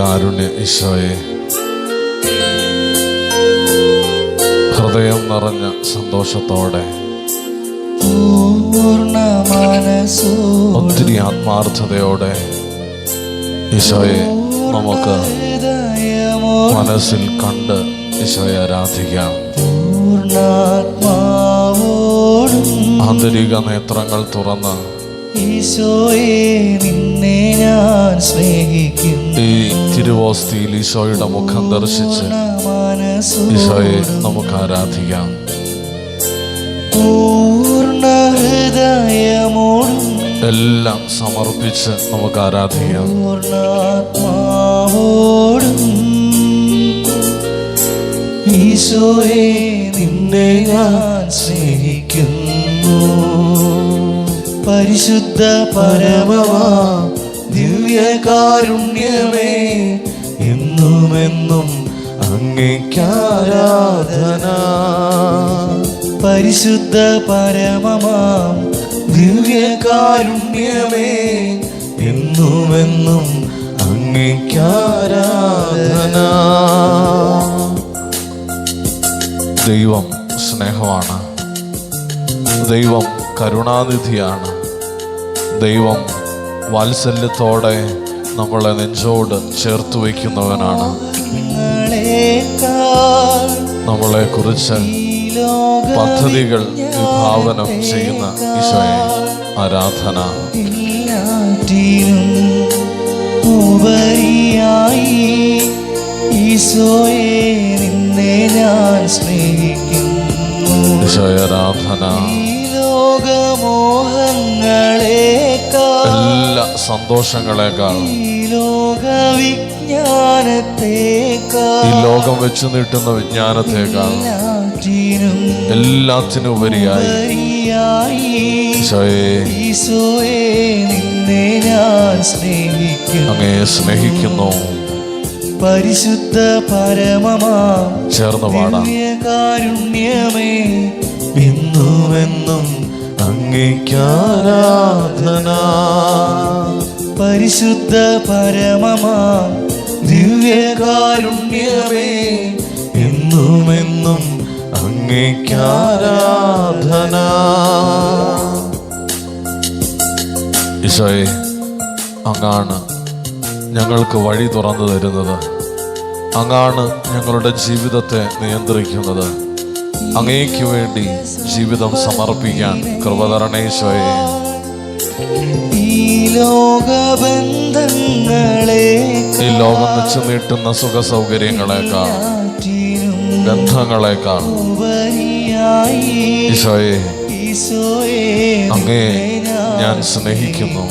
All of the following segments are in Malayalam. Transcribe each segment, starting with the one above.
കാരുണ്യ ഈശോയെ, ഹൃദയം നിറഞ്ഞ സന്തോഷത്തോടെ ഒത്തിരി ആത്മാർത്ഥതയോടെ ഈശോയെ നമുക്ക് മനസ്സിൽ കണ്ട് ഈശോയെ ആരാധിക്കാം. ആന്തരിക നേത്രങ്ങൾ തുറന്ന് ഈശോയെ നിന്നെ ഞാൻ സ്നേഹിക്കും. ഈ തിരുവോസ്തിയിൽ ഈശോയുടെ മുഖം ദർശിച്ച് ഈശോയെ നമുക്ക് ആരാധിക്കാം. പൂർണ്ണ ഹൃദയമോടും എല്ലാം സമർപ്പിച്ച് നമുക്ക് ആരാധിക്കാം. പൂർണ്ണാത്മാവോടും ഈശോയെ നിന്നെ ഞാൻ സ്നേഹിക്കുന്നു. പരിശുദ്ധ പരമമാ ദിവ്യകാരുണ്യമേ, എന്നുമെന്നും അങ്ങേക്കാരാധന. പരിശുദ്ധ പരമമാം ദിവ്യകാരുണ്യമേ, എന്നുമെന്നും അങ്ങേക്കാരാധന. ദൈവം സ്നേഹമാണ്, ദൈവം കരുണാനിധിയാണ്, ദൈവം വാത്സല്യത്തോടെ നമ്മളെ നെഞ്ചോട് ചേർത്ത് വയ്ക്കുന്നവനാണ്. നമ്മളെ കുറിച്ച് പദ്ധതികൾ വിഭാവനം ചെയ്യുന്ന ഈശോയെ ആരാധന. ഈശോയെ നിന്നെ ഞാൻ സ്നേഹിക്കുന്നു. ഈശോയെ ആരാധന. ലോകമോഹങ്ങളേക്കാൾ, എല്ലാ സന്തോഷങ്ങളെക്കാൾ, ലോകവിജ്ഞാനത്തേക്കാൾ, ഈ ലോകം വെച്ച് നീട്ടുന്ന വിജ്ഞാനത്തേക്കാൾ എല്ലാത്തിനും ഉപരിയായി ഈശോയെ നിന്നെ ഞാൻ സ്നേഹിക്കുന്നു. അങ്ങേ സ്നേഹിക്കുന്നു. പരിശുദ്ധ പരമമാ ചേർന്ന് പാടാം. കാരുണ്യമേ, എന്നുമെന്നും അങ്ങേക്കാരാധന. പരിശുദ്ധ പരമമാ ദിവ്യകാരുണ്യമേ, എന്നുമെന്നും അങ്ങേക്കാരാധന. ഈശോയെ, അങ്ങാണ് ഞങ്ങൾക്ക് വഴി തുറന്നു തരുന്നത്, അങ്ങാണ് ഞങ്ങളുടെ ജീവിതത്തെ നിയന്ത്രിക്കുന്നത്. അങ്ങേക്ക് വേണ്ടി ജീവിതം സമർപ്പിക്കാൻ കൃപ തരണേ ഈശോയെ. ഈ ലോകം വെച്ച് നീട്ടുന്ന സുഖ സൗകര്യങ്ങളെക്കാൾ, ബന്ധങ്ങളെക്കാൾ ഈശോയെ അങ്ങേ ഞാൻ സ്നേഹിക്കുന്നു.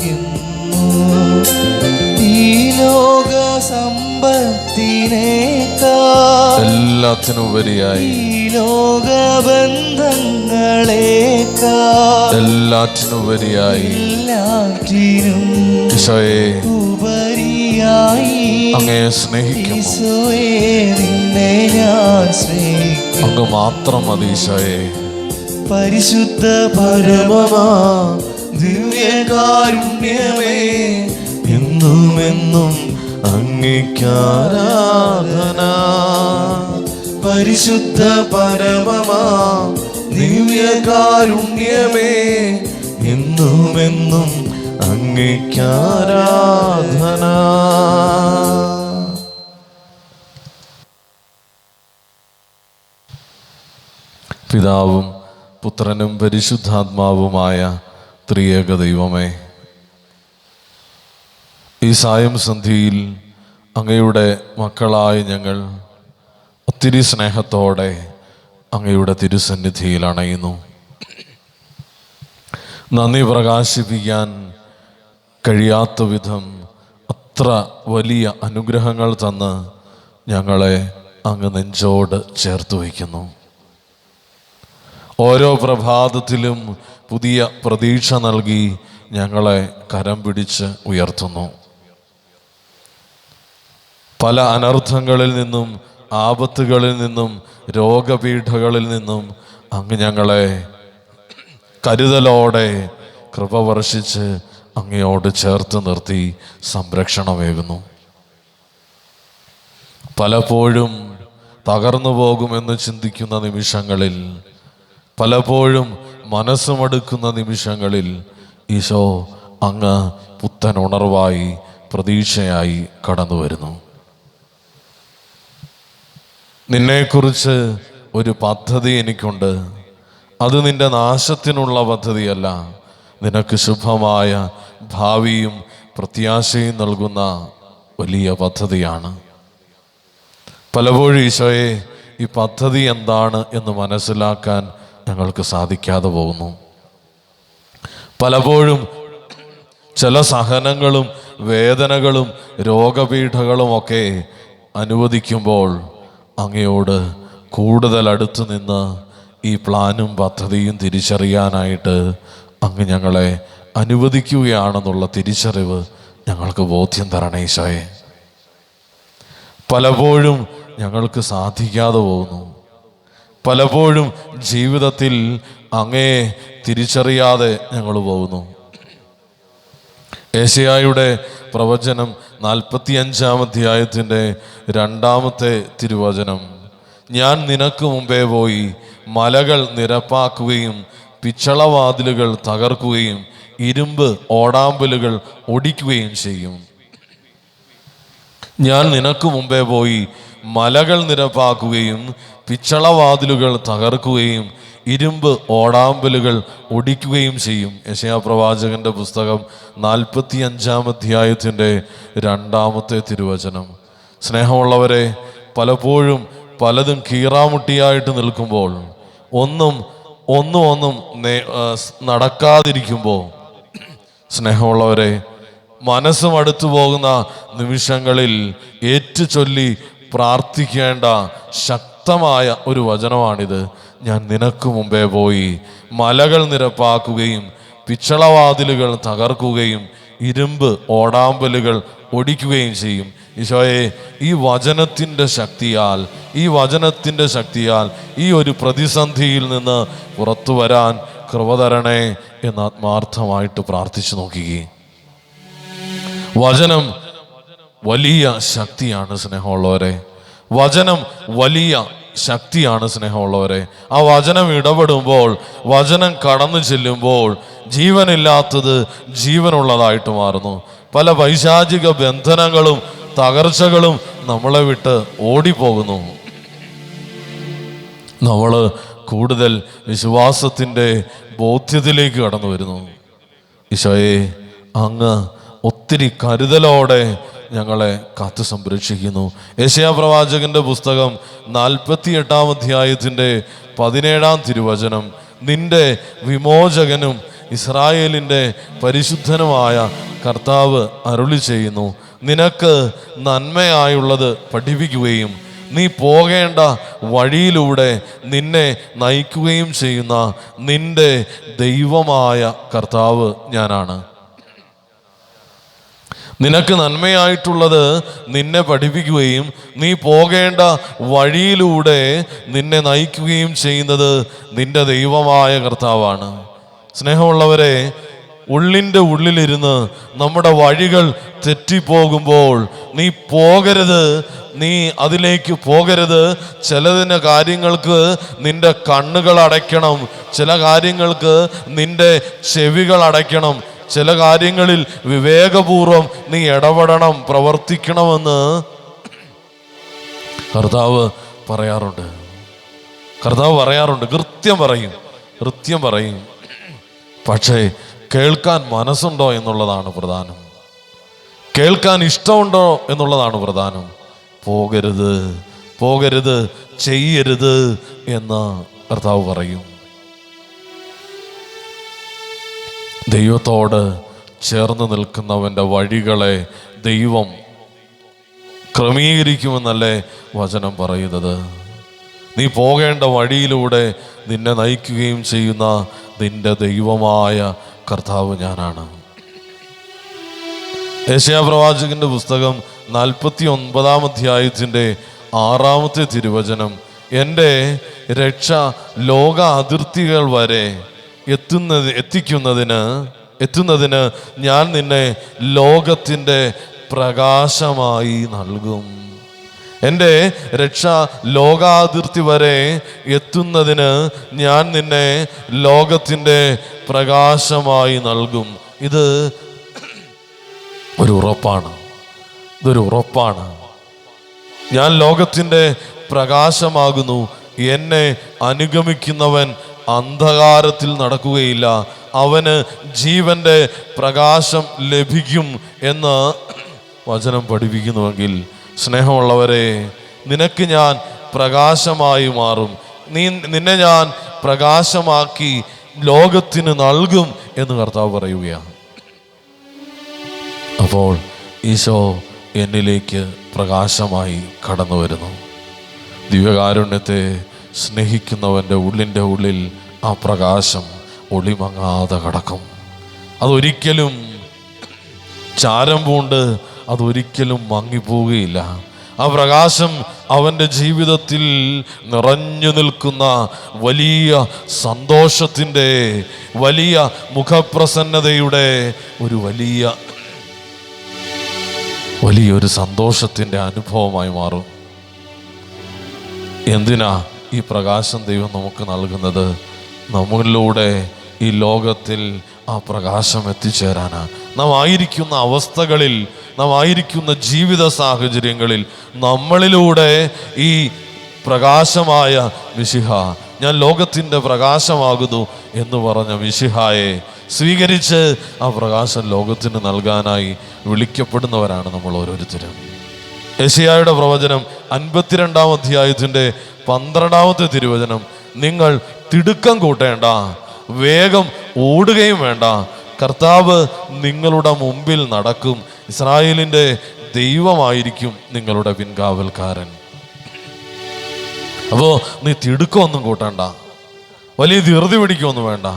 ഈ ലോക സമ്പത്തിനേക്കാൾ, എല്ലാത്തിനുപരിയായി, ഈ ലോകബന്ധങ്ങളേക്കാൾ, എല്ലാറ്റിനുപരിയായി ഈശോയെ ഉപരിയായി അങ്ങേ സ്നേഹിക്കുന്നു. ഈശോയെ നിന്നെ ഞാൻ സ്നേഹിക്കുന്നു. അങ്ങ് മാത്രം മതി ഈശോയെ. പരിശുദ്ധ പരമമാ ദിവ്യകാരുണ്യമേ, എന്നുമെന്നും അങ്ങേക്കാരാധന. പരിശുദ്ധ പരമമാ ദിവ്യകാരുണ്യമേ, എന്നുമെന്നും അങ്ങേക്കാരാധന. പിതാവും പുത്രനും പരിശുദ്ധാത്മാവുമായ ത്രിയേക ദൈവമേ, ഈ സായം സന്ധിയിൽ അങ്ങയുടെ മക്കളായ ഞങ്ങൾ ഒത്തിരി സ്നേഹത്തോടെ അങ്ങയുടെ തിരുസന്നിധിയിൽ അണയുന്നു. നന്ദി പ്രകാശിപ്പിക്കാൻ കഴിയാത്ത വിധം അത്ര വലിയ അനുഗ്രഹങ്ങൾ തന്ന് ഞങ്ങളെ അങ്ങ് നെഞ്ചോട് ചേർത്ത് വയ്ക്കുന്നു. ഓരോ പ്രഭാതത്തിലും പുതിയ പ്രതീക്ഷ നൽകി ഞങ്ങളെ കരം പിടിച്ച് ഉയർത്തുന്നു. പല അനർത്ഥങ്ങളിൽ നിന്നും, ആപത്തുകളിൽ നിന്നും, രോഗപീഠകളിൽ നിന്നും അങ്ങ് ഞങ്ങളെ കരുതലോടെ കൃപ വർഷിച്ച് അങ്ങയോട് ചേർത്ത് നിർത്തി സംരക്ഷണമേകുന്നു. പലപ്പോഴും തകർന്നു പോകുമെന്ന് ചിന്തിക്കുന്ന നിമിഷങ്ങളിൽ, പലപ്പോഴും മനസ്സുമടുക്കുന്ന നിമിഷങ്ങളിൽ ഈശോ അങ്ങ് പുത്തൻ ഉണർവായി, പ്രതീക്ഷയായി കടന്നു വരുന്നു. നിന്നെക്കുറിച്ച് ഒരു പദ്ധതി എനിക്കുണ്ട്. അത് നിന്റെ നാശത്തിനുള്ള പദ്ധതിയല്ല, നിനക്ക് ശുഭമായ ഭാവിയും പ്രത്യാശയും നൽകുന്ന വലിയ പദ്ധതിയാണ്. പലപ്പോഴും ഈശോയെ, ഈ പദ്ധതി എന്താണ് എന്ന് മനസ്സിലാക്കാൻ ഞങ്ങൾക്ക് സാധിക്കാതെ പോകുന്നു. പലപ്പോഴും ചില സഹനങ്ങളും വേദനകളും രോഗപീഠകളുമൊക്കെ അനുവദിക്കുമ്പോൾ അങ്ങയോട് കൂടുതൽ അടുത്ത് നിന്ന് ഈ പ്ലാനും പദ്ധതിയും തിരിച്ചറിയാനായിട്ട് അങ്ങ് ഞങ്ങളെ അനുവദിക്കുകയാണെന്നുള്ള തിരിച്ചറിവ് ഞങ്ങൾക്ക് ബോധ്യം തരണേ ഈശോയെ. പലപ്പോഴും ഞങ്ങൾക്ക് സാധിക്കാതെ പോകുന്നു. പലപ്പോഴും ജീവിതത്തിൽ അങ്ങയെ തിരിച്ചറിയാതെ ഞങ്ങൾ പോകുന്നു. ഏശയ്യായുടെ പ്രവചനം 45-ാം അധ്യായത്തിൻ്റെ 2-ാമത്തെ തിരുവചനം: ഞാൻ നിനക്ക് മുമ്പേ പോയി മലകൾ നിരപ്പാക്കുകയും പിച്ചളവാതിലുകൾ തകർക്കുകയും ഇരുമ്പ് ഓടാമ്പലുകൾ ഒടിക്കുകയും ചെയ്യും. ഞാൻ നിനക്ക് മുമ്പേ പോയി മലകൾ നിരപ്പാക്കുകയും പിച്ചളവാതിലുകൾ തകർക്കുകയും ഇരുമ്പ് ഓടാമ്പലുകൾ ഒടിക്കുകയും ചെയ്യും. യെശയ്യാ പ്രവാചകന്റെ പുസ്തകം 45-ാം അധ്യായത്തിൻ്റെ 2-ാമത്തെ തിരുവചനം. സ്നേഹമുള്ളവരെ, പലപ്പോഴും പലതും കീറാമുട്ടിയായിട്ട് നിൽക്കുമ്പോൾ, ഒന്നും നടക്കാതിരിക്കുമ്പോൾ, സ്നേഹമുള്ളവരെ, മനസ്സും അടുത്തു പോകുന്ന നിമിഷങ്ങളിൽ ഏറ്റുചൊല്ലി പ്രാർത്ഥിക്കേണ്ട ശക്തമായ ഒരു വചനമാണിത്. ഞാൻ നിനക്ക് മുമ്പേ പോയി മലകൾ നിരപ്പാക്കുകയും പിച്ചളവാതിലുകൾ തകർക്കുകയും ഇരുമ്പ് ഓടാമ്പലുകൾ ഒടിക്കുകയും ചെയ്യും. ഈശോയെ, ഈ വചനത്തിൻ്റെ ശക്തിയാൽ ഈ ഒരു പ്രതിസന്ധിയിൽ നിന്ന് പുറത്തു വരാൻ കൃപ തരണേ എന്ന് ആത്മാർത്ഥമായിട്ട് പ്രാർത്ഥിച്ചു നോക്കുകയും. വചനം വലിയ ശക്തിയാണ് സ്നേഹമുള്ളവരെ. വചനം വലിയ ശക്തിയാണ് സ്നേഹമുള്ളവരെ. ആ വചനം ഇടപെടുമ്പോൾ, വചനം കടന്നു ചെല്ലുമ്പോൾ ജീവനില്ലാത്തത് ജീവനുള്ളതായിട്ട് മാറുന്നു. പല പൈശാചിക ബന്ധനങ്ങളും തകർച്ചകളും നമ്മളെ വിട്ട് ഓടിപ്പോകുന്നു. നമ്മൾ കൂടുതൽ വിശ്വാസത്തിൻ്റെ ബോധ്യത്തിലേക്ക് കടന്നു വരുന്നു. ഈശോയെ, അങ്ങ് ഒത്തിരി കരുതലോടെ ഞങ്ങളെ കാത്തു സംരക്ഷിക്കുന്നു. യെശയ്യാ പ്രവാചകന്റെ പുസ്തകം 48-ാം അധ്യായത്തിൻ്റെ 17-ാം തിരുവചനം: നിന്റെ വിമോചകനും ഇസ്രായേലിൻ്റെ പരിശുദ്ധനുമായ കർത്താവ് അരുളി ചെയ്യുന്നു, നിനക്ക് നന്മയായുള്ളത് പഠിപ്പിക്കുകയും നീ പോകേണ്ട വഴിയിലൂടെ നിന്നെ നയിക്കുകയും ചെയ്യുന്ന നിന്റെ ദൈവമായ കർത്താവ് ഞാനാണ്. നിനക്ക് നന്മയായിട്ടുള്ളത് നിന്നെ പഠിപ്പിക്കുകയും നീ പോകേണ്ട വഴിയിലൂടെ നിന്നെ നയിക്കുകയും ചെയ്യുന്നത് നിന്റെ ദൈവമായ കർത്താവാണ്. സ്നേഹമുള്ളവരെ, ഉള്ളിൻ്റെ ഉള്ളിലിരുന്ന് നമ്മുടെ വഴികൾ തെറ്റിപ്പോകുമ്പോൾ നീ പോകരുത്, നീ അതിലേക്ക് പോകരുത്. ചിലതിന് കാര്യങ്ങൾക്ക് നിന്റെ കണ്ണുകൾ അടയ്ക്കണം, ചില കാര്യങ്ങൾക്ക് നിന്റെ ചെവികൾ അടയ്ക്കണം, ചില കാര്യങ്ങളിൽ വിവേകപൂർവം നീ ഇടപെടണം, പ്രവർത്തിക്കണമെന്ന് കർത്താവ് പറയാറുണ്ട്. കൃത്യം പറയും. പക്ഷേ കേൾക്കാൻ മനസ്സുണ്ടോ എന്നുള്ളതാണ് പ്രധാനം. കേൾക്കാൻ ഇഷ്ടമുണ്ടോ എന്നുള്ളതാണ് പ്രധാനം. പോകരുത്, ചെയ്യരുത് എന്ന് കർത്താവ് പറയും. ദൈവത്തോട് ചേർന്ന് നിൽക്കുന്നവൻ്റെ വഴികളെ ദൈവം ക്രമീകരിക്കുമെന്നല്ലേ വചനം പറയുന്നത്. നീ പോകേണ്ട വഴിയിലൂടെ നിന്നെ നയിക്കുകയും ചെയ്യുന്ന നിന്റെ ദൈവമായ കർത്താവ് ഞാനാണ്. യെശയ്യാ പ്രവാചകന്റെ പുസ്തകം 49-ാം അധ്യായത്തിൻ്റെ 6-ാമത്തെ തിരുവചനം: എൻ്റെ രക്ഷ ലോക അതിർത്തികൾ വരെ എത്തുന്നതിന് ഞാൻ നിന്നെ ലോകത്തിൻ്റെ പ്രകാശമായി നൽകും. എൻ്റെ രക്ഷ ലോകാതിർത്തി വരെ എത്തുന്നതിന് ഞാൻ നിന്നെ ലോകത്തിൻ്റെ പ്രകാശമായി നൽകും. ഇത് ഒരു ഉറപ്പാണ്. ഇതൊരു ഉറപ്പാണ്. ഞാൻ ലോകത്തിൻ്റെ പ്രകാശമാകുന്നു. എന്നെ അനുഗമിക്കുന്നവൻ അന്ധകാരത്തിൽ നടക്കുകയില്ല, അവന് ജീവന്റെ പ്രകാശം ലഭിക്കും എന്ന് വചനം പഠിപ്പിക്കുന്നുവെങ്കിൽ, സ്നേഹമുള്ളവരെ, നിനക്ക് ഞാൻ പ്രകാശമായി മാറും. നിന്നെ ഞാൻ പ്രകാശമാക്കി ലോകത്തിന് നൽകും എന്ന് കർത്താവ് പറയുകയാണ്. അപ്പോൾ ഈശോ എന്നിലേക്ക് പ്രകാശമായി കടന്നു വരുന്നു. ദിവ്യകാരുണ്യത്തെ സ്നേഹിക്കുന്നവൻ്റെ ഉള്ളിൻ്റെ ഉള്ളിൽ ആ പ്രകാശം ഒളിമങ്ങാതെ കടക്കും. അതൊരിക്കലും ചാരം പൂണ്ട് അതൊരിക്കലും മങ്ങിപ്പോവുകയില്ല. ആ പ്രകാശം അവൻ്റെ ജീവിതത്തിൽ നിറഞ്ഞു നിൽക്കുന്ന വലിയ സന്തോഷത്തിൻ്റെ, വലിയ മുഖപ്രസന്നതയുടെ വലിയൊരു സന്തോഷത്തിൻ്റെ അനുഭവമായി മാറും. എന്തിനാ ഈ പ്രകാശം ദൈവം നമുക്ക് നൽകുന്നത്? നമ്മളിലൂടെ ഈ ലോകത്തിൽ ആ പ്രകാശം എത്തിച്ചേരാനാ. നാം ആയിരിക്കുന്ന അവസ്ഥകളിൽ, നാം ആയിരിക്കുന്ന ജീവിത സാഹചര്യങ്ങളിൽ നമ്മളിലൂടെ ഈ പ്രകാശമായ മിശിഹ, ഞാൻ ലോകത്തിൻ്റെ പ്രകാശമാകുന്നു എന്ന് പറഞ്ഞ മിശിഹായെ സ്വീകരിച്ച് ആ പ്രകാശം ലോകത്തിന് നൽകാനായി വിളിക്കപ്പെടുന്നവരാണ് നമ്മൾ ഓരോരുത്തരും. യെശയ്യായുടെ പ്രവചനം 52-ാം അധ്യായത്തിൻ്റെ 12-ാമത്തെ തിരുവചനം, നിങ്ങൾ തിടുക്കം കൂട്ടേണ്ട, വേഗം ഓടുകയും വേണ്ട, കർത്താവ് നിങ്ങളുടെ മുമ്പിൽ നടക്കും, ഇസ്രായേലിൻ്റെ ദൈവമായിരിക്കും നിങ്ങളുടെ പിൻകാവൽക്കാരൻ. അപ്പോൾ നീ തിടുക്കമൊന്നും കൂട്ടണ്ട, വലിയ ധൃതി പിടിക്കൊന്നും വേണ്ട.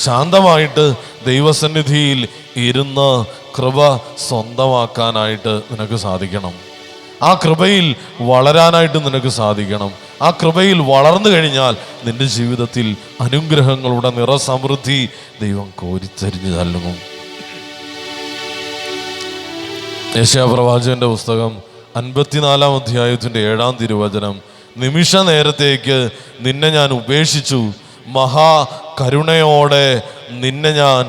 ശാന്തമായിട്ട് ദൈവസന്നിധിയിൽ ഇരുന്ന് കൃപ സ്വന്തമാക്കാനായിട്ട് നിനക്ക് സാധിക്കണം. ആ കൃപയിൽ വളരാനായിട്ട് നിനക്ക് സാധിക്കണം. ആ കൃപയിൽ വളർന്നു കഴിഞ്ഞാൽ നിന്റെ ജീവിതത്തിൽ അനുഗ്രഹങ്ങളുടെ നിറസമൃദ്ധി ദൈവം കോരിത്തരിഞ്ഞു നൽകും. യെശയ്യാപ്രവാചകന്റെ പുസ്തകം 54-ാം അധ്യായത്തിൻ്റെ 7-ാം തിരുവചനം, നിമിഷ നേരത്തേക്ക് നിന്നെ ഞാൻ ഉപേക്ഷിച്ചു, മഹാകരുണയോടെ നിന്നെ ഞാൻ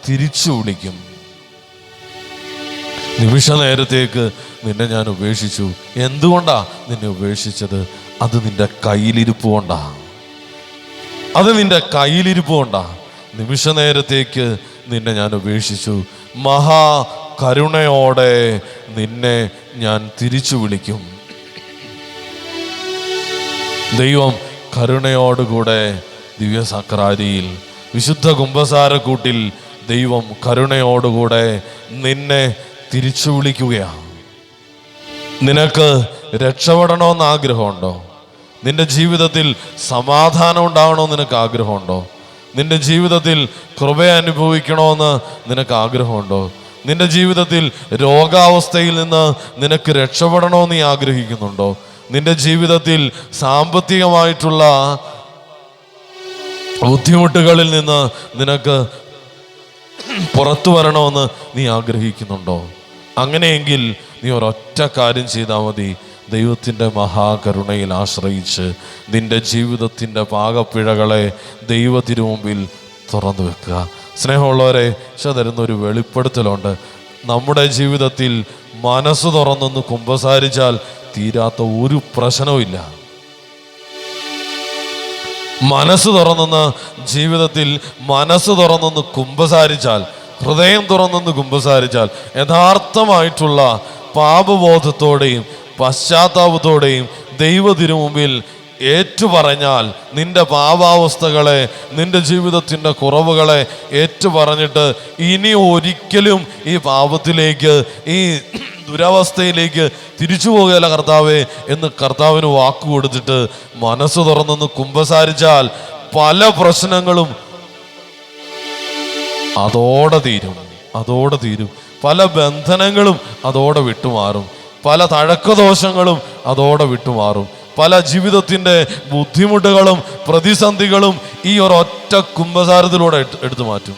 തിരിച്ചു വിളിക്കും. നിമിഷ നേരത്തേക്ക് നിന്നെ ഞാൻ ഉപേക്ഷിച്ചു. എന്തുകൊണ്ടാ നിന്നെ ഉപേക്ഷിച്ചത്? അത് നിന്റെ കയ്യിലിരിപ്പ് കൊണ്ടാ. അത് നിന്റെ കയ്യിലിരിപ്പ് കൊണ്ടാ. നിമിഷ നേരത്തേക്ക് നിന്നെ ഞാൻ ഉപേക്ഷിച്ചു, മഹാകരുണയോടെ നിന്നെ ഞാൻ തിരിച്ചു വിളിക്കും. ദൈവം കരുണയോടുകൂടെ ദിവ്യസക്രാരിയിൽ, വിശുദ്ധ കുമ്പസാരക്കൂട്ടിൽ ദൈവം കരുണയോടുകൂടെ നിന്നെ തിരിച്ചു വിളിക്കുകയാണ്. നിനക്ക് രക്ഷപ്പെടണമെന്ന് ആഗ്രഹമുണ്ടോ? നിന്റെ ജീവിതത്തിൽ സമാധാനം ഉണ്ടാവണമെന്ന് നിനക്ക് ആഗ്രഹമുണ്ടോ? നിന്റെ ജീവിതത്തിൽ കൃപ അനുഭവിക്കണമെന്ന് നിനക്ക് ആഗ്രഹമുണ്ടോ? നിന്റെ ജീവിതത്തിൽ രോഗാവസ്ഥയിൽ നിന്ന് നിനക്ക് രക്ഷപ്പെടണമെന്ന് നീ ആഗ്രഹിക്കുന്നുണ്ടോ? നിന്റെ ജീവിതത്തിൽ സാമ്പത്തികമായിട്ടുള്ള ബുദ്ധിമുട്ടുകളിൽ നിന്ന് നിനക്ക് പുറത്തു വരണമെന്ന് നീ ആഗ്രഹിക്കുന്നുണ്ടോ? അങ്ങനെയെങ്കിൽ നീ ഒരൊറ്റ കാര്യം ചെയ്താൽ മതി. ദൈവത്തിൻ്റെ മഹാകരുണയിൽ ആശ്രയിച്ച് നിന്റെ ജീവിതത്തിൻ്റെ പാകപ്പിഴകളെ ദൈവ തിരുമുമ്പിൽ തുറന്നു വെക്കുക. സ്നേഹമുള്ളവരെ, ഈശോ തരുന്നൊരു വെളിപ്പെടുത്തലുണ്ട്. നമ്മുടെ ജീവിതത്തിൽ മനസ്സ് തുറന്നൊന്ന് കുമ്പസാരിച്ചാൽ തീരാത്ത ഒരു പ്രശ്നവും ഇല്ല. മനസ്സ് തുറന്നൊന്ന് ജീവിതത്തിൽ മനസ്സ് തുറന്നൊന്ന് കുമ്പസാരിച്ചാൽ, ഹൃദയം തുറന്നൊന്ന് കുമ്പസാരിച്ചാൽ, യഥാർത്ഥമായിട്ടുള്ള പാപബോധത്തോടെയും പശ്ചാത്താപത്തോടെയും ദൈവ തിരുമുമ്പിൽ ഏറ്റുപറഞ്ഞാൽ, നിന്റെ പാപാവസ്ഥകളെ, നിന്റെ ജീവിതത്തിൻ്റെ കുറവുകളെ ഏറ്റുപറഞ്ഞിട്ട് ഇനി ഒരിക്കലും ഈ പാപത്തിലേക്ക്, ഈ ദുരവസ്ഥയിലേക്ക് തിരിച്ചു പോകുകയല്ല കർത്താവേ എന്ന് കർത്താവിന് വാക്ക് കൊടുത്തിട്ട് മനസ്സ് തുറന്നൊന്ന് കുമ്പസാരിച്ചാൽ പല പ്രശ്നങ്ങളും അതോടെ തീരും. പല ബന്ധനങ്ങളും അതോടെ വിട്ടുമാറും. പല തഴക്കദോഷങ്ങളും അതോടെ വിട്ടുമാറും. പല ജീവിതത്തിൻ്റെ ബുദ്ധിമുട്ടുകളും പ്രതിസന്ധികളും ഈ ഒരൊറ്റ കുമ്പസാരത്തിലൂടെ എടുത്തു മാറ്റും.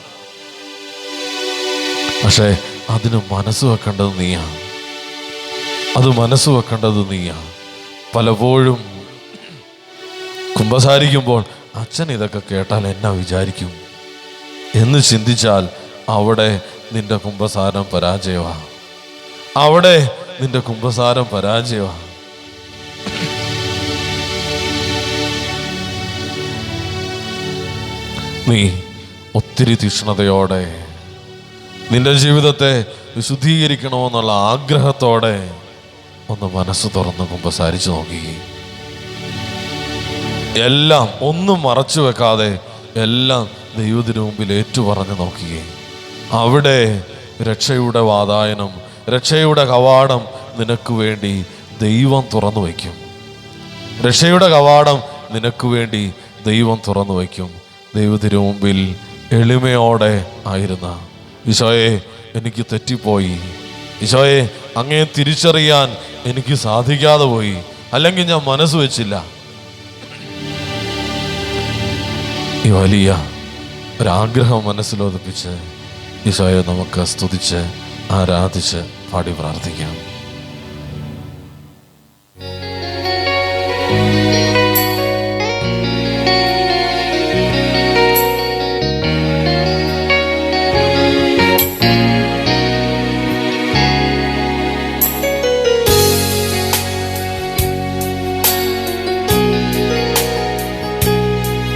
പക്ഷേ അതിന് മനസ്സ് വെക്കേണ്ടത് നീയാണ്. അത് മനസ്സ് വെക്കേണ്ടത് നീയാണ്. പലപ്പോഴും കുമ്പസാരിക്കുമ്പോൾ അച്ഛൻ ഇതൊക്കെ കേട്ടാൽ എന്നാ വിചാരിക്കും എന്ന് ചിന്തിച്ചാൽ അവിടെ നിന്റെ കുമ്പസാരം പരാജയമാണ്. അവിടെ നിന്റെ കുമ്പസാരം പരാജയമാണ്. നീ ഒത്തിരി തീക്ഷ്ണതയോടെ നിന്റെ ജീവിതത്തെ വിശുദ്ധീകരിക്കണമെന്നുള്ള ആഗ്രഹത്തോടെ ഒന്ന് മനസ്സ് തുറന്ന് കുമ്പസാരിച്ചു നോക്കി. എല്ലാം ഒന്നും മറച്ചു വെക്കാതെ എല്ലാം ദൈവത്തിന് മുമ്പിൽ ഏറ്റുപറഞ്ഞു നോക്കിയേ. അവിടെ രക്ഷയുടെ വാതായനം, രക്ഷയുടെ കവാടം നിനക്ക് വേണ്ടി ദൈവം തുറന്നു വയ്ക്കും. രക്ഷയുടെ കവാടം നിനക്ക് വേണ്ടി ദൈവം തുറന്നു വയ്ക്കും. ദൈവത്തിന് മുമ്പിൽ എളിമയോടെ ആയിരുന്ന ഈശോയെ, എനിക്ക് തെറ്റിപ്പോയി, ഈശോയെ അങ്ങയെ തിരിച്ചറിയാൻ എനിക്ക് സാധിക്കാതെ പോയി, അല്ലെങ്കിൽ ഞാൻ മനസ്സ് വെച്ചില്ല. ഈ വലിയ ഒരാഗ്രഹം മനസ്സിലൊതുപ്പിച്ച് ഈശോയെ നമുക്ക് സ്തുതിച്ച് ആരാധിച്ച് പാടി പ്രാർത്ഥിക്കാം.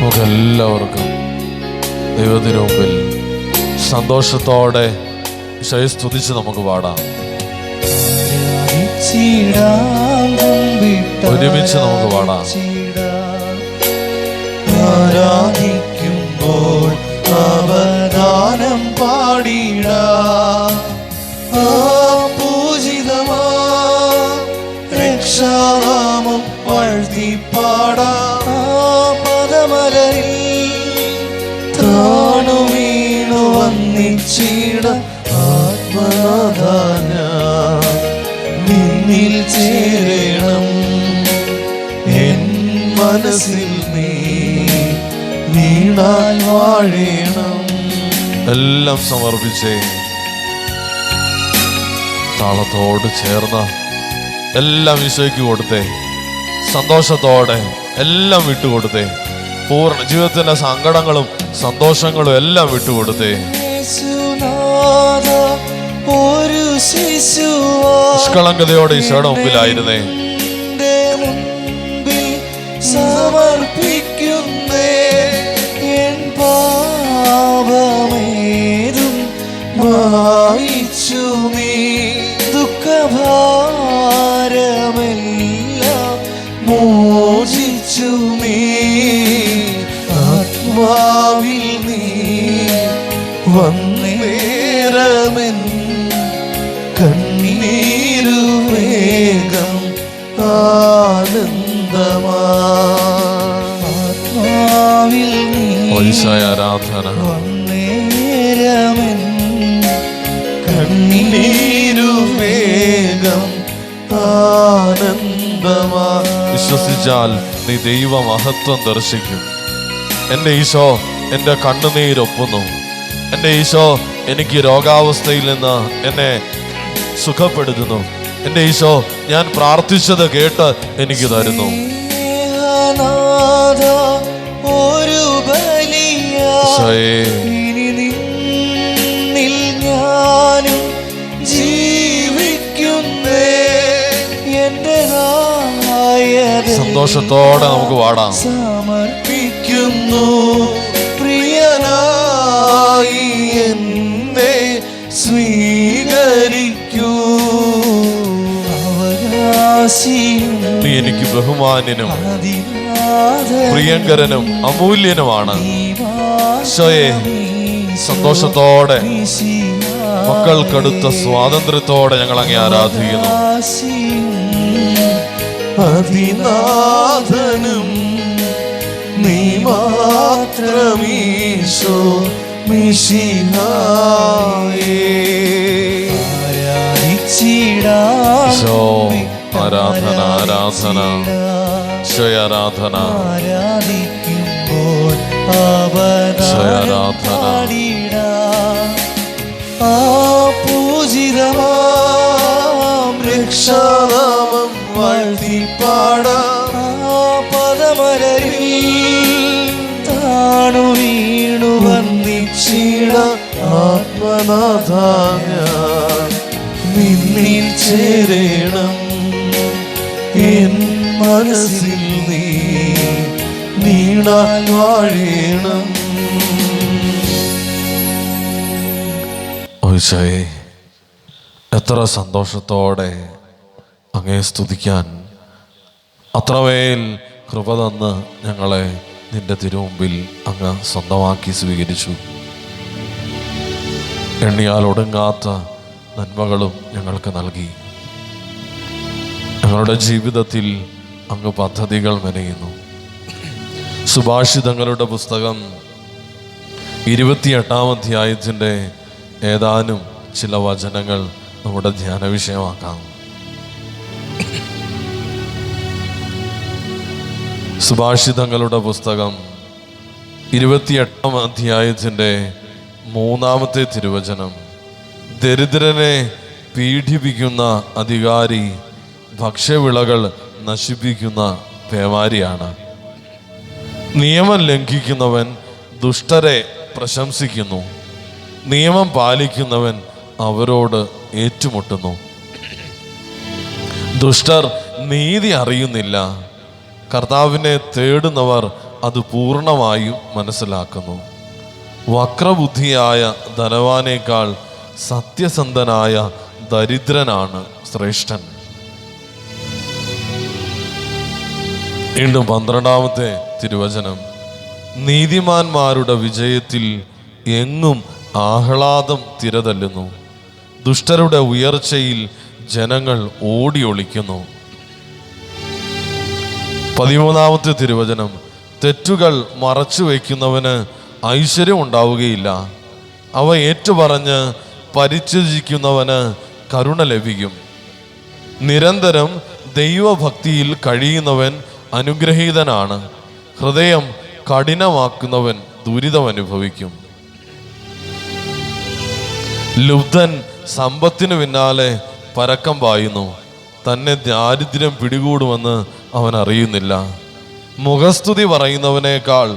നമുക്കെല്ലാവർക്കും ദൈവത്തിന് മുമ്പിൽ സന്തോഷത്തോടെ ഈശോയെ സ്തുതിച്ച് നമുക്ക് പാടാം. ഒരുമിച്ച് നമുക്ക് പാടാം. ആരാധിക്കുമ്പോൾ അവദാനം പാടിടാം. പൂജിതമാ രക്ഷാനാമം വാഴ്ത്തി പാടാം. പദമലരിൽ താണു വീണു വന്നിച്ചിട ആത്മനാഥാന നിന്നിൽ ചേരണം. എൻ മനസ്സിൽ നീ വീണാൽ വാഴേണം. എല്ലാം സമർപ്പിച്ചേ. താളത്തോട് ചേർന്ന് എല്ലാം ഈശോയ്ക്ക് കൊടുത്തേ. സന്തോഷത്തോടെ എല്ലാം വിട്ടുകൊടുത്തേ. പൂർണ്ണ ജീവിതത്തിലെ സങ്കടങ്ങളും സന്തോഷങ്ങളും എല്ലാം വിട്ടുകൊടുത്തേ. നിഷ്കളങ്കതയോടെ ഈശോയുടെ മുമ്പിലായിരുന്നേ. സമർപ്പിക്കുന്നേ എൻ പാപമേതും മായിച്ചു നീ. ദുഃഖഭാരമെല്ലാം മോചിച്ചു നീ. ആത്മാവിൽ നീ വന്നേരമെൻ കണ്ണീരു വേഗം ആനന്ദമാ. ആത്മാവിൽ നീ ആരാധന വന്നേരമെൻ കണ്ണീരു വേഗം ആനന്ദമാ. വിശ്വസിച്ചാൽ നീ ദൈവ മഹത്വം ദർശിക്കും. എൻ്റെ ഈശോ എൻ്റെ കണ്ണുനീരൊപ്പുന്നു. എൻ്റെ ഈശോ എനിക്ക് രോഗാവസ്ഥയിൽ നിന്ന് എന്നെ സുഖപ്പെടുത്തുന്നു. എൻ്റെ ഈശോ ഞാൻ പ്രാർത്ഥിച്ചത് കേട്ട് എനിക്ക് തരുന്നു. ഒരു ബലിയായി ഞാനും ജീവിക്കുന്നേ. എൻ്റെ സന്തോഷത്തോടെ നമുക്ക് പാടാം. സമർപ്പിക്കുന്നു പ്രിയനായി എന്നെ സ്വീകരിക്കൂ. നീ എനിക്ക് ബഹുമാന്യനും പ്രിയങ്കരനും അമൂല്യനുമാണ്. ഈശോയെ, സന്തോഷത്തോടെ മക്കൾക്കടുത്ത സ്വാതന്ത്ര്യത്തോടെ ഞങ്ങൾ അങ്ങേ ആരാധിക്കുന്നു. അതിനാഥനും നീ മാത്രമീശോ മിശിഹായേ. ഈശോ ആരാധന, ആരാധന, ഈശോയെ ആരാധന, ആരാധിക്കുമ്പോൾ ആരാധന. പൂജിതമാം രക്ഷാനാമം വാഴ്ത്തി പാടാം. നാഥ ഞാൻ നിന്നിൽ ചേരണം, എൻ മനസ്സിൽ നീ നീണാൽ വാഴേണം. ഈശോയെ, എത്ര സന്തോഷത്തോടെ അങ്ങയെ സ്തുതിക്കാൻ അത്രമേൽ കൃപ തന്ന് ഞങ്ങളെ നിന്റെ തിരുമുമ്പിൽ അങ്ങ് സ്വന്തമാക്കി സ്വീകരിച്ചു. എണ്ണിയാൽ ഒടുങ്ങാത്ത നന്മകളും ഞങ്ങൾക്ക് നൽകി. ഞങ്ങളുടെ ജീവിതത്തിൽ അങ്ങ് പദ്ധതികൾ മെനയുന്നു. സുഭാഷിതങ്ങളുടെ പുസ്തകം 28-ാം അധ്യായത്തിൻ്റെ ഏതാനും ചില വചനങ്ങൾ നമ്മുടെ ധ്യാന വിഷയമാക്കാം. സുഭാഷിതങ്ങളുടെ പുസ്തകം 28-ാം അധ്യായത്തിൻ്റെ 3-ാമത്തെ തിരുവചനം: ദരിദ്രനെ പീഡിപ്പിക്കുന്ന അധികാരി ഭക്ഷ്യവിളകൾ നശിപ്പിക്കുന്ന പേമാരിയാണ്. നിയമം ലംഘിക്കുന്നവൻ ദുഷ്ടരെ പ്രശംസിക്കുന്നു, നിയമം പാലിക്കുന്നവൻ അവരോട് ഏറ്റുമുട്ടുന്നു. ദുഷ്ടർ നീതി അറിയുന്നില്ല, കർത്താവിനെ തേടുന്നവർ അത് പൂർണ്ണമായും മനസ്സിലാക്കുന്നു. വക്രബുദ്ധിയായ ധനവാനേക്കാൾ സത്യസന്ധനായ ദരിദ്രനാണ് ശ്രേഷ്ഠൻ. വീണ്ടും 12-ാമത്തെ തിരുവചനം: നീതിമാന്മാരുടെ വിജയത്തിൽ എങ്ങും ആഹ്ലാദം തിരതല്ലുന്നു, ദുഷ്ടരുടെ ഉയർച്ചയിൽ ജനങ്ങൾ ഓടി ഒളിക്കുന്നു. 13-ാമത്തെ തിരുവചനം: തെറ്റുകൾ മറച്ചു വയ്ക്കുന്നവന് ഐശ്വര്യം ഉണ്ടാവുകയില്ല, അവ ഏറ്റുപറഞ്ഞ് പരിത്യജിക്കുന്നവന് കരുണ ലഭിക്കും. നിരന്തരം ദൈവഭക്തിയിൽ കഴിയുന്നവൻ അനുഗ്രഹീതനാണ്, ഹൃദയം കഠിനമാക്കുന്നവൻ ദുരിതമനുഭവിക്കും. ലുബ്ധൻ സമ്പത്തിനു പിന്നാലെ പരക്കം പായുന്നു, തന്നെ ദാരിദ്ര്യം പിടികൂടുമെന്ന് അവൻ അറിയുന്നില്ല. മുഖസ്തുതി പറയുന്നവനേക്കാൾ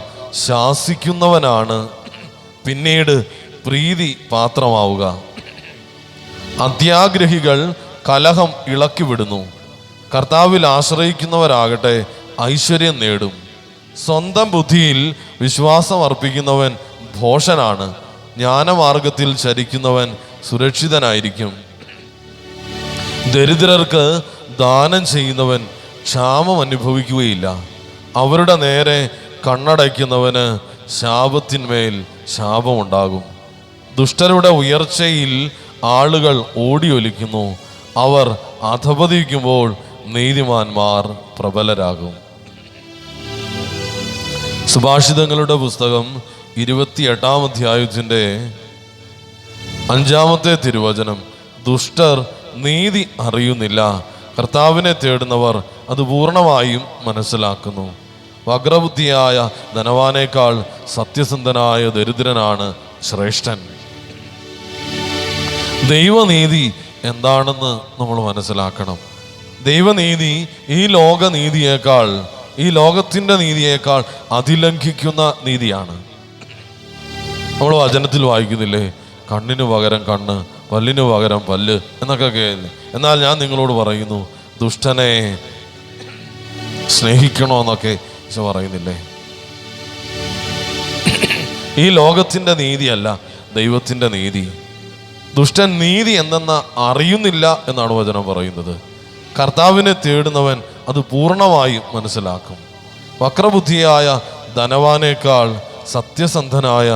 ശാസിക്കുന്നവനാണ് പിന്നീട് പ്രീതി പാത്രമാവുക. അത്യാഗ്രഹികൾ കലഹം ഇളക്കിവിടുന്നു, കർത്താവിൽ ആശ്രയിക്കുന്നവരാകട്ടെ ഐശ്വര്യം നേടും. സ്വന്തം ബുദ്ധിയിൽ വിശ്വാസം അർപ്പിക്കുന്നവൻ ഭോഷനാണ്, ജ്ഞാനമാർഗത്തിൽ ചരിക്കുന്നവൻ സുരക്ഷിതനായിരിക്കും. ദരിദ്രർക്ക് ദാനം ചെയ്യുന്നവൻ ക്ഷാമം അനുഭവിക്കുകയില്ല, അവരുടെ നേരെ കണ്ണടയ്ക്കുന്നവന് ശാപത്തിന്മേൽ ശാപമുണ്ടാകും. ദുഷ്ടരുടെ ഉയർച്ചയിൽ ആളുകൾ ഓടിയൊലിക്കുന്നു, അവർ അധപതിക്കുമ്പോൾ നീതിമാന്മാർ പ്രബലരാകും. സുഭാഷിതങ്ങളുടെ പുസ്തകം 28-ാം അധ്യായത്തിൻ്റെ 5-ാമത്തെ തിരുവചനം: ദുഷ്ടർ നീതി അറിയുന്നില്ല, കർത്താവിനെ തേടുന്നവർ അത് പൂർണ്ണമായും മനസ്സിലാക്കുന്നു. വക്രബുദ്ധിയായ ധനവാനേക്കാൾ സത്യസന്ധനായ ദരിദ്രനാണ് ശ്രേഷ്ഠൻ. ദൈവനീതി എന്താണെന്ന് നമ്മൾ മനസ്സിലാക്കണം. ദൈവനീതി ഈ ലോകനീതിയേക്കാൾ, ഈ ലോകത്തിൻ്റെ നീതിയേക്കാൾ അതിലംഘിക്കുന്ന നീതിയാണ്. നമ്മൾ വചനത്തിൽ വായിക്കുന്നില്ലേ, കണ്ണിന് പകരം കണ്ണ്, പല്ലിന് പകരം പല്ല് എന്നൊക്കെ. എന്നാൽ ഞാൻ നിങ്ങളോട് പറയുന്നു, ദുഷ്ടനെ സ്നേഹിക്കണമെന്നൊക്കെ ഈശോ പറയുന്നില്ലേ. ഈ ലോകത്തിൻ്റെ നീതിയല്ല ദൈവത്തിൻ്റെ നീതി. ദുഷ്ടൻ നീതി എന്തെന്ന് അറിയുന്നില്ല എന്നാണ് വചനം പറയുന്നത്. കർത്താവിനെ തേടുന്നവൻ അത് പൂർണ്ണമായും മനസ്സിലാക്കും. വക്രബുദ്ധിയായ ധനവാനേക്കാൾ സത്യസന്ധനായ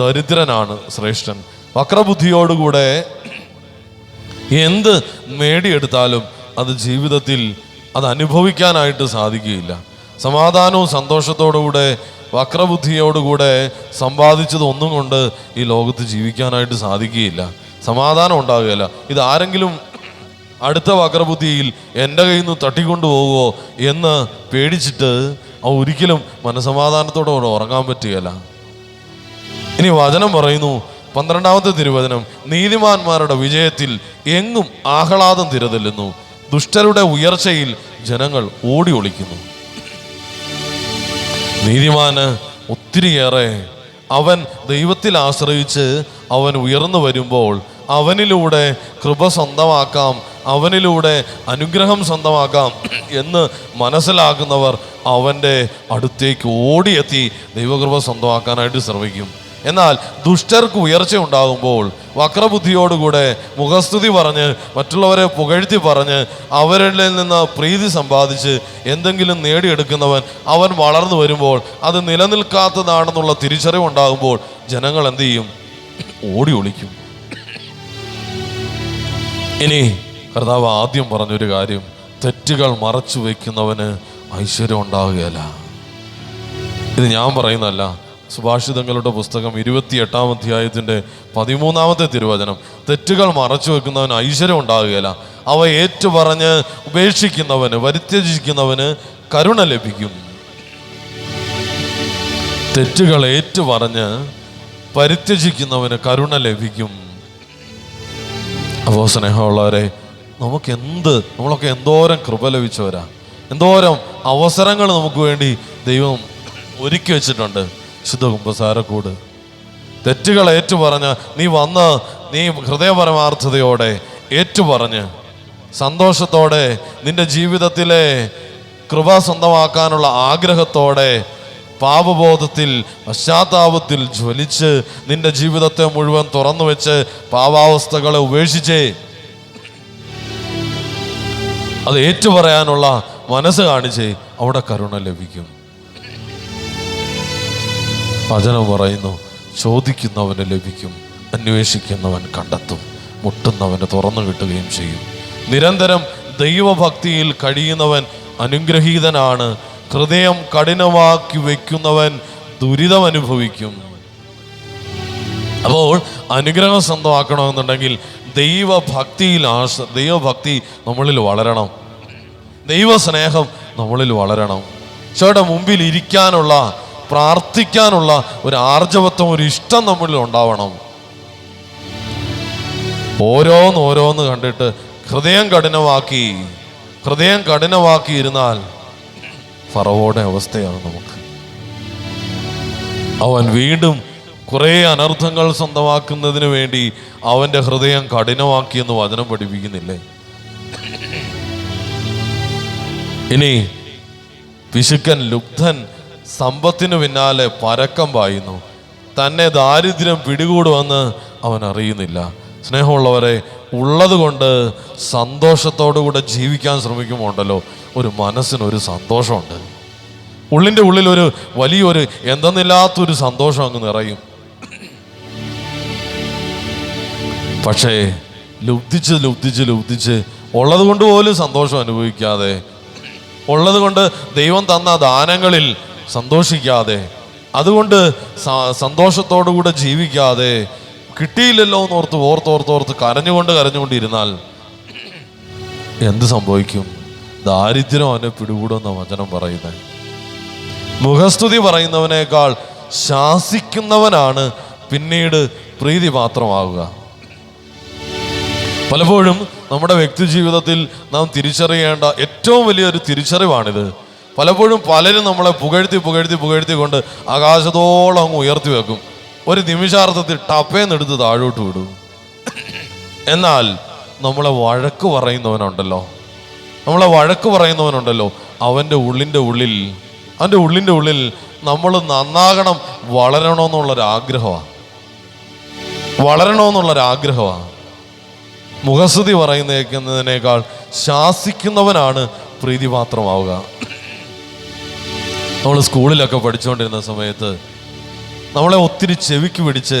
ദരിദ്രനാണ് ശ്രേഷ്ഠൻ. വക്രബുദ്ധിയോടുകൂടെ എന്ത് നേടിയെടുത്താലും അത് ജീവിതത്തിൽ അത് അനുഭവിക്കാനായിട്ട് സാധിക്കുകയില്ല. സമാധാനവും സന്തോഷത്തോടുകൂടെ വക്രബുദ്ധിയോടുകൂടെ സമ്പാദിച്ചത് ഒന്നും കൊണ്ട് ഈ ലോകത്ത് ജീവിക്കാനായിട്ട് സാധിക്കുകയില്ല, സമാധാനം ഉണ്ടാകുകയില്ല. ഇത് ആരെങ്കിലും അടുത്ത വക്രബുദ്ധിയിൽ എൻ്റെ കയ്യിൽ നിന്ന് തട്ടിക്കൊണ്ടു പോകുമോ എന്ന് പേടിച്ചിട്ട് ഒരിക്കലും മനസമാധാനത്തോടെ ഉറങ്ങാൻ പറ്റുകയില്ല. ഇനി വചനം പറയുന്നു, 12-ാമത്തെ തിരുവചനം: നീതിമാന്മാരുടെ വിജയത്തിൽ എങ്ങും ആഹ്ലാദം തിരതല്ലുന്നു, ദുഷ്ടരുടെ ഉയർച്ചയിൽ ജനങ്ങൾ ഓടി ഒളിക്കുന്നു. നീതിമാന് ഒത്തിരിയേറെ അവൻ ദൈവത്തിൽ ആശ്രയിച്ച് അവൻ ഉയർന്നു വരുമ്പോൾ അവനിലൂടെ കൃപ സ്വന്തമാക്കാം, അവനിലൂടെ അനുഗ്രഹം സ്വന്തമാക്കാം എന്ന് മനസ്സിലാക്കുന്നവർ അവൻ്റെ അടുത്തേക്ക് ഓടിയെത്തി ദൈവകൃപ സ്വന്തമാക്കാനായിട്ട് ശ്രമിക്കും. എന്നാൽ ദുഷ്ടർക്ക് ഉയർച്ച ഉണ്ടാകുമ്പോൾ വക്രബുദ്ധിയോടുകൂടെ മുഖസ്തുതി പറഞ്ഞ് മറ്റുള്ളവരെ പുകഴ്ത്തി പറഞ്ഞ് അവരിൽ നിന്ന് പ്രീതി സമ്പാദിച്ച് എന്തെങ്കിലും നേടിയെടുക്കുന്നവൻ അവൻ വളർന്നു വരുമ്പോൾ അത് നിലനിൽക്കാത്തതാണെന്നുള്ള തിരിച്ചറിവുണ്ടാകുമ്പോൾ ജനങ്ങൾ എന്ത് ചെയ്യും? ഓടി ഒളിക്കും. ഇനി കർത്താവ് ആദ്യം പറഞ്ഞൊരു കാര്യം, തെറ്റുകൾ മറച്ചു വയ്ക്കുന്നവന് ഐശ്വര്യം ഉണ്ടാവുകയല്ല. ഇത് ഞാൻ പറയുന്നതല്ല, സുഭാഷിതങ്ങളുടെ പുസ്തകം 28-ാം അധ്യായത്തിൻ്റെ 13-ാമത്തെ തിരുവചനം. തെറ്റുകൾ മറച്ചു വെക്കുന്നവന് ഐശ്വര്യം ഉണ്ടാവുകയില്ല, അവ ഏറ്റുപറഞ്ഞ് ഉപേക്ഷിക്കുന്നവന് പരിത്യജിക്കുന്നവന് കരുണ ലഭിക്കും. തെറ്റുകൾ ഏറ്റുപറഞ്ഞ് പരിത്യജിക്കുന്നവന് കരുണ ലഭിക്കും. അപ്പോൾ സ്നേഹമുള്ളവരെ, നമ്മളൊക്കെ എന്തോരം കൃപ ലഭിച്ചവരാ, എന്തോരം അവസരങ്ങൾ നമുക്ക് വേണ്ടി ദൈവം ഒരുക്കി വെച്ചിട്ടുണ്ട്. ശുദ്ധ കുമ്പസാരക്കൂട്. തെറ്റുകൾ ഏറ്റുപറഞ്ഞ് നീ ഹൃദയപരമാർത്ഥതയോടെ ഏറ്റുപറഞ്ഞ് സന്തോഷത്തോടെ നിന്റെ ജീവിതത്തിലെ കൃപ സ്വന്തമാക്കാനുള്ള ആഗ്രഹത്തോടെ പാപബോധത്തിൽ പശ്ചാത്താപത്തിൽ ജ്വലിച്ച് നിന്റെ ജീവിതത്തെ മുഴുവൻ തുറന്നു വെച്ച് പാപാവസ്ഥകളെ ഉപേക്ഷിച്ചേ അത് ഏറ്റുപറയാനുള്ള മനസ്സ് കാണിച്ചേ അവിടെ കരുണ ലഭിക്കും. വചനം പറയുന്നു, ചോദിക്കുന്നവന് ലഭിക്കും, അന്വേഷിക്കുന്നവൻ കണ്ടെത്തും, മുട്ടുന്നവന് തുറന്നു കിട്ടുകയും ചെയ്യും. നിരന്തരം ദൈവഭക്തിയിൽ കഴിയുന്നവൻ അനുഗ്രഹീതനാണ്. ഹൃദയം കഠിനമാക്കി വയ്ക്കുന്നവൻ ദുരിതം അനുഭവിക്കും. അപ്പോൾ അനുഗ്രഹം സ്വന്തമാക്കണമെന്നുണ്ടെങ്കിൽ ദൈവഭക്തി നമ്മളിൽ വളരണം, ദൈവസ്നേഹം നമ്മളിൽ വളരണം. ഈശോയുടെ മുമ്പിൽ ഇരിക്കാനുള്ള, പ്രാർത്ഥിക്കാനുള്ള ഒരു ആർജവത്വം, ഒരു ഇഷ്ടം നമ്മളിൽ ഉണ്ടാവണം. ഓരോന്ന് കണ്ടിട്ട് ഹൃദയം കഠിനമാക്കി ഇരുന്നാൽ ഫറവോയുടെ അവസ്ഥയാണ് നമുക്ക്. അവൻ വീണ്ടും കുറെ അനർത്ഥങ്ങൾ സ്വന്തമാക്കുന്നതിന് വേണ്ടി അവന്റെ ഹൃദയം കഠിനമാക്കിയെന്ന് വചനം പഠിപ്പിക്കുന്നില്ലേ? ഇനി പിശുക്കൻ ലുബ്ധൻ സമ്പത്തിനു പിന്നാലെ പരക്കം പായുന്നു. തന്നെ ദാരിദ്ര്യം പിടികൂടുവെന്ന് അവൻ അറിയുന്നില്ല. സ്നേഹമുള്ളവരെ, ഉള്ളത് കൊണ്ട് സന്തോഷത്തോടുകൂടെ ജീവിക്കാൻ ശ്രമിക്കുമ്പോൾ ഉണ്ടല്ലോ, ഒരു മനസ്സിനൊരു സന്തോഷമുണ്ട്. ഉള്ളിൻ്റെ ഉള്ളിൽ ഒരു വലിയൊരു എന്തെന്നില്ലാത്തൊരു സന്തോഷം അങ്ങ് നിറയും. പക്ഷേ ലുബ്ധിച്ച് ഉള്ളത് കൊണ്ട് പോലും സന്തോഷം അനുഭവിക്കാതെ, ഉള്ളത് കൊണ്ട് ദൈവം തന്ന ദാനങ്ങളിൽ സന്തോഷിക്കാതെ, അതുകൊണ്ട് സന്തോഷത്തോടുകൂടെ ജീവിക്കാതെ, കിട്ടിയില്ലല്ലോ എന്നോർത്ത് ഓർത്തോർത്തോർത്ത് കരഞ്ഞുകൊണ്ടിരുന്നാൽ എന്ത് സംഭവിക്കും? ദാരിദ്ര്യം അവനെ പിടികൂടുന്ന വചനം പറയുന്നത്. മുഖസ്തുതി പറയുന്നവനേക്കാൾ ശാസിക്കുന്നവനാണ് പിന്നീട് പ്രീതിപാത്രമാവുക. പലപ്പോഴും നമ്മുടെ വ്യക്തി ജീവിതത്തിൽ നാം തിരിച്ചറിയേണ്ട ഏറ്റവും വലിയൊരു തിരിച്ചറിവാണിത്. പലപ്പോഴും പലരും നമ്മളെ പുകഴ്ത്തി കൊണ്ട് ആകാശത്തോളം അങ്ങ് ഉയർത്തി വെക്കും. ഒരു നിമിഷാർത്ഥത്തിൽ ടപ്പേന്നെടുത്ത് താഴോട്ട് വിടും. എന്നാൽ നമ്മളെ വഴക്ക് പറയുന്നവനുണ്ടല്ലോ, അവൻ്റെ ഉള്ളിൻ്റെ ഉള്ളിൽ നമ്മൾ നന്നാകണം, വളരണമെന്നുള്ളൊരാഗ്രഹമാണ്. മുഖസ്തുതി പറയുന്നതിനേക്കാൾ ശാസിക്കുന്നവനാണ് പ്രീതിപാത്രമാവുക. നമ്മൾ സ്കൂളിലൊക്കെ പഠിച്ചുകൊണ്ടിരുന്ന സമയത്ത് നമ്മളെ ഒത്തിരി ചെവിക്ക് പിടിച്ച്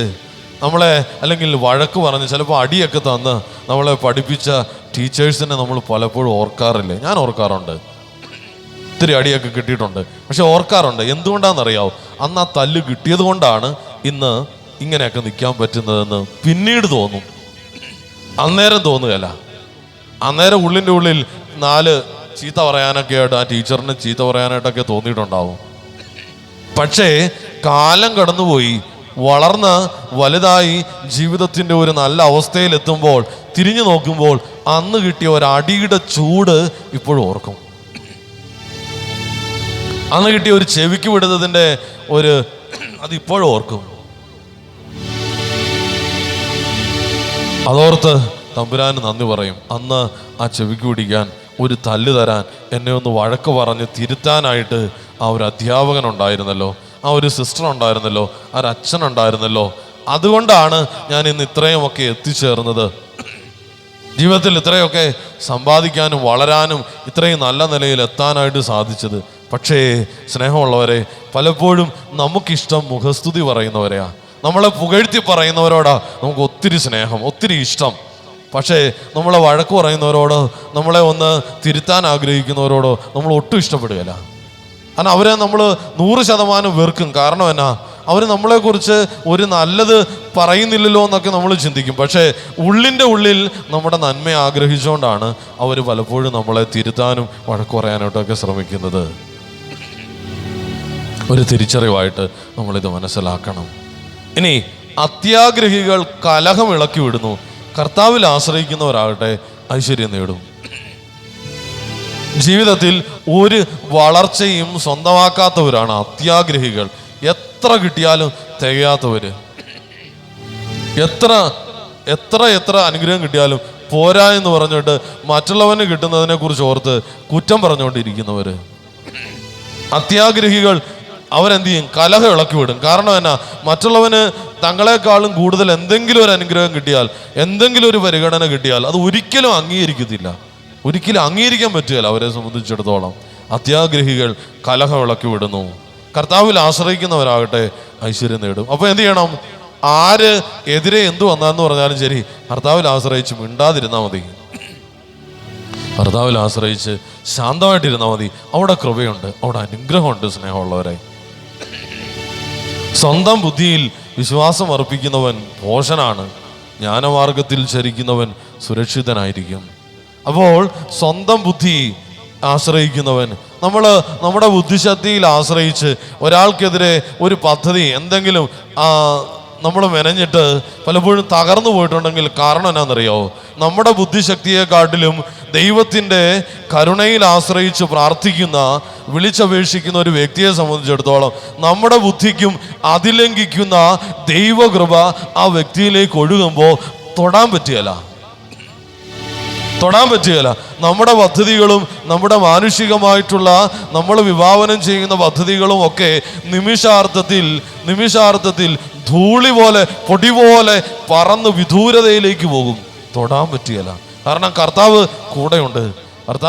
അല്ലെങ്കിൽ വഴക്ക് പറഞ്ഞ് ചിലപ്പോൾ അടിയൊക്കെ തന്ന് നമ്മളെ പഠിപ്പിച്ച ടീച്ചേഴ്സിനെ നമ്മൾ പലപ്പോഴും ഓർക്കാറില്ലേ? ഞാൻ ഓർക്കാറുണ്ട്, ഒത്തിരി അടിയൊക്കെ കിട്ടിയിട്ടുണ്ട്. പക്ഷെ ഓർക്കാറുണ്ട്, എന്തുകൊണ്ടാണെന്നറിയാവോ? അന്ന് ആ തല്ല് കിട്ടിയത് കൊണ്ടാണ് ഇന്ന് ഇങ്ങനെയൊക്കെ നിൽക്കാൻ പറ്റുന്നതെന്ന് പിന്നീട് തോന്നും. അന്നേരം തോന്നുകയല്ല. അന്നേരം ഉള്ളിൻ്റെ ഉള്ളിൽ 4 ചീത്ത പറയാനൊക്കെ ആയിട്ട് ആ ടീച്ചറിന് ചീത്ത പറയാനായിട്ടൊക്കെ തോന്നിയിട്ടുണ്ടാവും. പക്ഷേ കാലം കടന്നുപോയി, വളർന്ന് വലുതായി ജീവിതത്തിൻ്റെ ഒരു നല്ല അവസ്ഥയിലെത്തുമ്പോൾ തിരിഞ്ഞു നോക്കുമ്പോൾ അന്ന് കിട്ടിയ ഒരടിയുടെ ചൂട് ഇപ്പോഴും ഓർക്കും. അന്ന് കിട്ടിയ ഒരു ചെവിക്ക് വിടുന്നതിൻ്റെ അതിപ്പോഴും ഓർക്കും. അതോർത്ത് തമ്പുരാന് നന്ദി പറയും. അന്ന് ആ ചെവിക്ക് പിടിക്കാൻ, ഒരു തല്ല് തരാൻ, എന്നെ ഒന്ന് വഴക്ക് പറഞ്ഞ് തിരുത്താനായിട്ട് ആ ഒരു അധ്യാപകൻ ഉണ്ടായിരുന്നല്ലോ, ആ ഒരു സിസ്റ്റർ ഉണ്ടായിരുന്നല്ലോ, ആ ഒരു അച്ഛൻ ഉണ്ടായിരുന്നല്ലോ. അതുകൊണ്ടാണ് ഞാൻ ഇന്ന് ഇത്രയുമൊക്കെ എത്തിച്ചേർന്നത്, ജീവിതത്തിൽ ഇത്രയൊക്കെ സമ്പാദിക്കാനും വളരാനും ഇത്രയും നല്ല നിലയിൽ എത്താനായിട്ട് സാധിച്ചത്. പക്ഷേ സ്നേഹമുള്ളവരെ, പലപ്പോഴും നമുക്കിഷ്ടം മുഖസ്തുതി പറയുന്നവരെയാ, നമ്മളെ പുകഴ്ത്തി പറയുന്നവരോടാ നമുക്ക് ഒത്തിരി സ്നേഹം, ഒത്തിരി ഇഷ്ടം. പക്ഷേ നമ്മളെ വഴക്ക് പറയുന്നവരോടോ, നമ്മളെ ഒന്ന് തിരുത്താൻ ആഗ്രഹിക്കുന്നവരോടോ നമ്മൾ ഒട്ടും ഇഷ്ടപ്പെടുകയില്ല. കാരണം അവരെ നമ്മൾ 100% വെറുക്കും. കാരണം എന്നാ, അവർ നമ്മളെക്കുറിച്ച് ഒരു നല്ലത് പറയുന്നില്ലല്ലോ എന്നൊക്കെ നമ്മൾ ചിന്തിക്കും. പക്ഷേ ഉള്ളിൻ്റെ ഉള്ളിൽ നമ്മുടെ നന്മ ആഗ്രഹിച്ചുകൊണ്ടാണ് അവർ പലപ്പോഴും നമ്മളെ തിരുത്താനും വഴക്ക് പറയാനായിട്ടൊക്കെ ശ്രമിക്കുന്നത്. ഒരു തിരിച്ചറിവായിട്ട് നമ്മളിത് മനസ്സിലാക്കണം. ഇനി അത്യാഗ്രഹികൾ കലഹം ഇളക്കി വിടുന്നു, കർത്താവിൽ ആശ്രയിക്കുന്നവരാകട്ടെ ഐശ്വര്യം നേടും. ജീവിതത്തിൽ ഒരു വളർച്ചയും സ്വന്തമാക്കാത്തവരാണ് അത്യാഗ്രഹികൾ. എത്ര കിട്ടിയാലും തികയാത്തവര്, എത്ര എത്ര എത്ര അനുഗ്രഹം കിട്ടിയാലും പോരാ എന്ന് പറഞ്ഞിട്ട് മറ്റുള്ളവന് കിട്ടുന്നതിനെ കുറിച്ച് ഓർത്ത് കുറ്റം പറഞ്ഞുകൊണ്ടിരിക്കുന്നവര്. അത്യാഗ്രഹികൾ അവരെന്ത് ചെയ്യും? കലഹം ഇളക്കി വിടും. കാരണം എന്നാ, മറ്റുള്ളവന് തങ്ങളെക്കാളും കൂടുതൽ എന്തെങ്കിലും ഒരു അനുഗ്രഹം കിട്ടിയാൽ, എന്തെങ്കിലും ഒരു പരിഗണന കിട്ടിയാൽ അത് ഒരിക്കലും അംഗീകരിക്കത്തില്ല, ഒരിക്കലും അംഗീകരിക്കാൻ പറ്റുകയില്ല അവരെ സംബന്ധിച്ചിടത്തോളം. അത്യാഗ്രഹികൾ കലഹം ഇളക്കി വിടുന്നു. കർത്താവിൽ ആശ്രയിക്കുന്നവരാകട്ടെ ഐശ്വര്യം നേടും. അപ്പൊ എന്ത് ചെയ്യണം? ആര് എതിരെ എന്തു വന്നാന്ന് പറഞ്ഞാലും ശരി, കർത്താവിൽ ആശ്രയിച്ച് മിണ്ടാതിരുന്നാൽ മതി, കർത്താവിൽ ആശ്രയിച്ച് ശാന്തമായിട്ടിരുന്നാൽ മതി. അവിടെ കൃപയുണ്ട്, അവിടെ അനുഗ്രഹമുണ്ട്. സ്നേഹമുള്ളവരെ, സ്വന്തം ബുദ്ധിയിൽ വിശ്വാസം അർപ്പിക്കുന്നവൻ ഭോഷനാണ്, ജ്ഞാനമാർഗത്തിൽ ചരിക്കുന്നവൻ സുരക്ഷിതനായിരിക്കും. അപ്പോൾ സ്വന്തം ബുദ്ധി ആശ്രയിക്കുന്നവൻ, നമ്മുടെ ബുദ്ധിശക്തിയിൽ ആശ്രയിച്ച് ഒരാൾക്കെതിരെ ഒരു പദ്ധതി എന്തെങ്കിലും നമ്മൾ മെനഞ്ഞിട്ട് പലപ്പോഴും തകർന്നു പോയിട്ടുണ്ടെങ്കിൽ കാരണം എന്നാണെന്നറിയാമോ? നമ്മുടെ ബുദ്ധിശക്തിയെക്കാട്ടിലും ദൈവത്തിൻ്റെ കരുണയിൽ ആശ്രയിച്ച് പ്രാർത്ഥിക്കുന്ന, വിളിച്ചപേക്ഷിക്കുന്ന ഒരു വ്യക്തിയെ സംബന്ധിച്ചിടത്തോളം നമ്മുടെ ബുദ്ധിക്കും അതിലംഘിക്കുന്ന ദൈവകൃപ ആ വ്യക്തിയിലേക്ക് ഒഴുകുമ്പോൾ തൊടാൻ പറ്റുകയില്ല. നമ്മുടെ പദ്ധതികളും നമ്മുടെ മാനുഷികമായിട്ടുള്ള നമ്മൾ വിഭാവനം ചെയ്യുന്ന പദ്ധതികളും ഒക്കെ നിമിഷാർത്ഥത്തിൽ ധൂളി പോലെ, പൊടി പോലെ പറന്ന് വിദൂരതയിലേക്ക് പോകും. തൊടാൻ പറ്റുകയില്ല. കാരണം കർത്താവ് കൂടെയുണ്ട്. കർത്താവ്